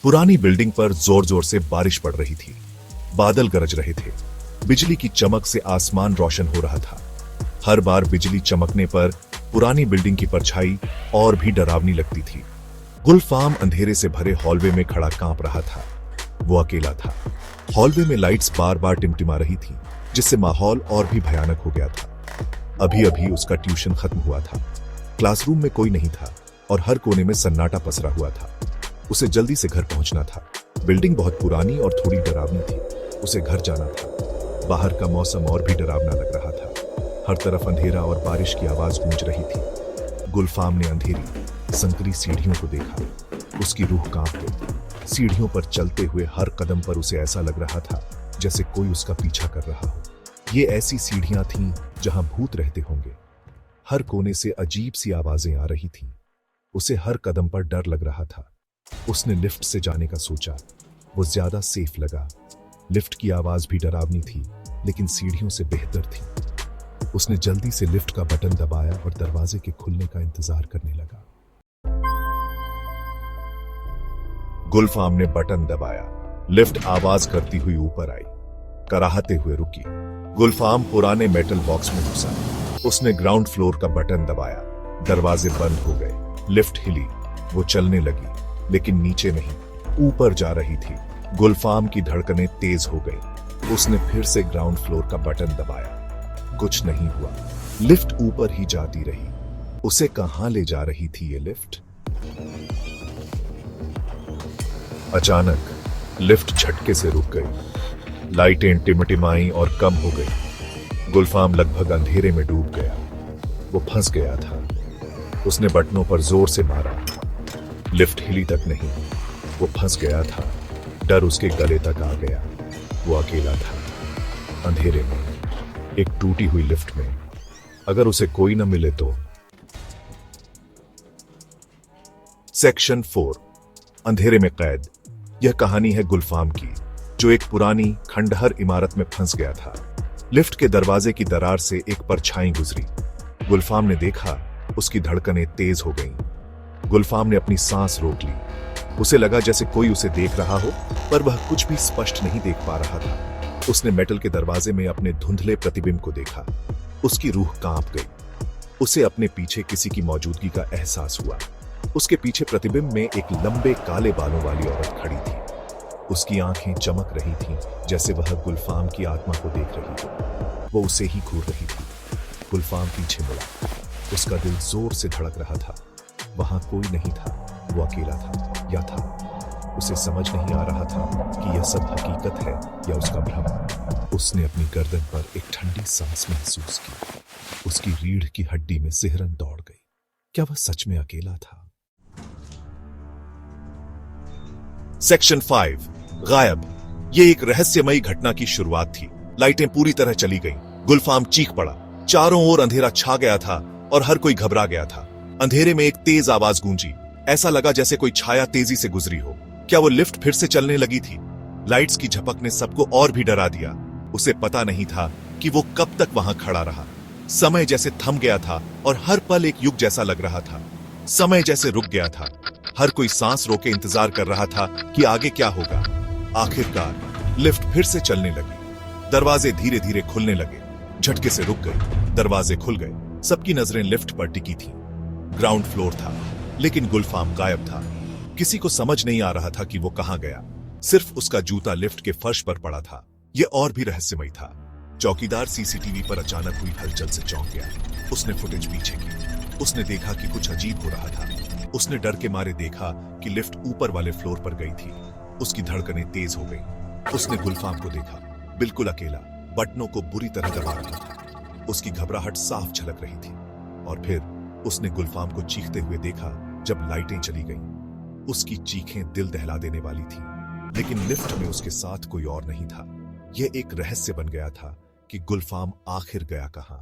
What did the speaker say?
पुरानी बिल्डिंग पर जोर जोर से बारिश पड़ रही थी। बादल गरज रहे थे। बिजली की चमक से आसमान रोशन हो रहा था। हर बार बिजली चमकने पर पुरानी बिल्डिंग की परछाई और भी डरावनी लगती थी। गुलफाम अंधेरे से भरे हॉलवे में खड़ा कांप रहा था। वो अकेला था। हॉलवे में लाइट्स बार बार टिमटिमा रही थी, जिससे माहौल और भी भयानक हो गया था। अभी अभी उसका ट्यूशन खत्म हुआ था। क्लासरूम में कोई नहीं था और हर कोने में सन्नाटा पसरा हुआ था। उसे जल्दी से घर पहुंचना था। बिल्डिंग बहुत पुरानी और थोड़ी डरावनी थी। उसे घर जाना था। बाहर का मौसम और भी डरावना लग रहा था। हर तरफ अंधेरा और बारिश की आवाज गूंज रही थी। गुलफाम ने अंधेरी संकरी सीढ़ियों को देखा। उसकी रूह कांप गई। सीढ़ियों पर चलते हुए हर कदम पर उसे ऐसा लग रहा था जैसे कोई उसका पीछा कर रहा हो। ये ऐसी सीढ़ियां थीं जहां भूत रहते होंगे। हर कोने से अजीब सी आवाजें आ रही थीं। उसे हर कदम पर डर लग रहा था। उसने लिफ्ट से जाने का सोचा। वो ज्यादा सेफ लगा। लिफ्ट की आवाज भी डरावनी थी, लेकिन सीढ़ियों से बेहतर थी। उसने जल्दी से लिफ्ट का बटन दबाया और दरवाजे के खुलने का इंतजार करने लगा। गुलफाम ने बटन दबाया। लिफ्ट आवाज करती हुई ऊपर आई, कराहते हुए रुकी। गुलफाम पुराने मेटल बॉक्स में घुसा। उसने ग्राउंड फ्लोर का बटन दबाया। दरवाजे बंद हो गए। लिफ्ट हिली। वो चलने लगी, लेकिन नीचे नहीं, ऊपर जा रही थी। गुलफाम की धड़कनें तेज हो गई। उसने फिर से ग्राउंड फ्लोर का बटन दबाया। कुछ नहीं हुआ। लिफ्ट ऊपर ही जाती रही। उसे कहां ले जा रही थी ये लिफ्ट? अचानक लिफ्ट झटके से रुक गई। लाइटें टिमटिमाई और कम हो गई। गुलफाम लगभग अंधेरे में डूब गया। वो फंस गया था। उसने बटनों पर जोर से मारा। लिफ्ट हिली तक नहीं। वो फंस गया था। डर उसके गले तक आ गया। वो अकेला था, अंधेरे में, एक टूटी हुई लिफ्ट में। अगर उसे कोई न मिले तो। सेक्शन 4, अंधेरे में कैद। यह कहानी है गुलफाम की, जो एक पुरानी खंडहर इमारत में फंस गया था। लिफ्ट के दरवाजे की दरार से एक परछाई गुजरी। गुलफाम ने देखा। उसकी धड़कनें तेज हो गईं। गुलफाम ने अपनी सांस रोक ली। उसे लगा जैसे कोई उसे देख रहा हो, पर वह कुछ भी स्पष्ट नहीं देख पा रहा था। उसने मेटल के दरवाजे में अपने धुंधले प्रतिबिंब को देखा। उसकी रूह कांप गई। उसे अपने पीछे किसी की मौजूदगी का एहसास हुआ। उसके पीछे प्रतिबिंब में एक लंबे काले बालों वाली औरत खड़ी थी। उसकी आंखें चमक रही थीं, जैसे वह गुलफाम की आत्मा को देख रही हो। वो उसे ही घूर रही थी। गुलफाम पीछे मुड़ा। उसका दिल जोर से धड़क रहा था। वहां कोई नहीं था। वो अकेला था, या था। उसे समझ नहीं आ रहा था कि यह सब हकीकत है या उसका भ्रम। उसने अपनी गर्दन पर एक ठंडी सांस महसूस की। उसकी रीढ़ की हड्डी में सिहरन दौड़ गई। क्या वह सच में अकेला था? सेक्शन 5, गायब। यह एक रहस्यमयी घटना की शुरुआत थी। लाइटें पूरी तरह चली गईं। गुलफाम चीख पड़ा। चारों ओर अंधेरा छा गया था और हर कोई घबरा गया था। अंधेरे में एक तेज आवाज गूंजी। ऐसा लगा जैसे कोई छाया तेजी से गुजरी हो। क्या वो लिफ्ट फिर से चलने लगी थी? लाइट्स की झपक ने सबको और भी डरा दिया। उसे पता नहीं था कि वो कब तक वहां खड़ा रहा। समय जैसे थम गया था और हर पल एक युग जैसा लग रहा था। समय जैसे रुक गया था। हर कोई सांस रोके इंतजार कर रहा था कि आगे क्या होगा। आखिरकार लिफ्ट फिर से चलने लगी। दरवाजे धीरे धीरे खुलने लगे। झटके से रुक गए। दरवाजे खुल गए। सबकी नजरें लिफ्ट पर टिकी थी। ग्राउंड फ्लोर था, लेकिन गुलफाम गायब था। किसी को समझ नहीं आ रहा था कि वो कहां गया। सिर्फ उसका जूता लिफ्ट के फर्श पर पड़ा था। यह और भी रहस्यमय था। चौकीदार सीसीटीवी पर अचानक हुई हलचल से चौंक गया। उसने फुटेज पीछे की। उसने देखा कि कुछ अजीब हो रहा था। उसने डर के मारे देखा कि लिफ्ट ऊपर वाले फ्लोर पर गई थी। उसकी धड़कनें तेज हो गईं। उसने गुलफाम को देखा, बिल्कुल अकेला, बटनों को बुरी तरह दबा रखा था। उसकी घबराहट साफ झलक रही थी। और फिर उसने गुलफाम को चीखते हुए देखा जब लाइटें चली गईं। उसकी चीखें दिल दहला देने वाली थी, लेकिन लिफ्ट में उसके साथ कोई और नहीं था। यह एक रहस्य बन गया था कि गुलफाम आखिर गया कहां।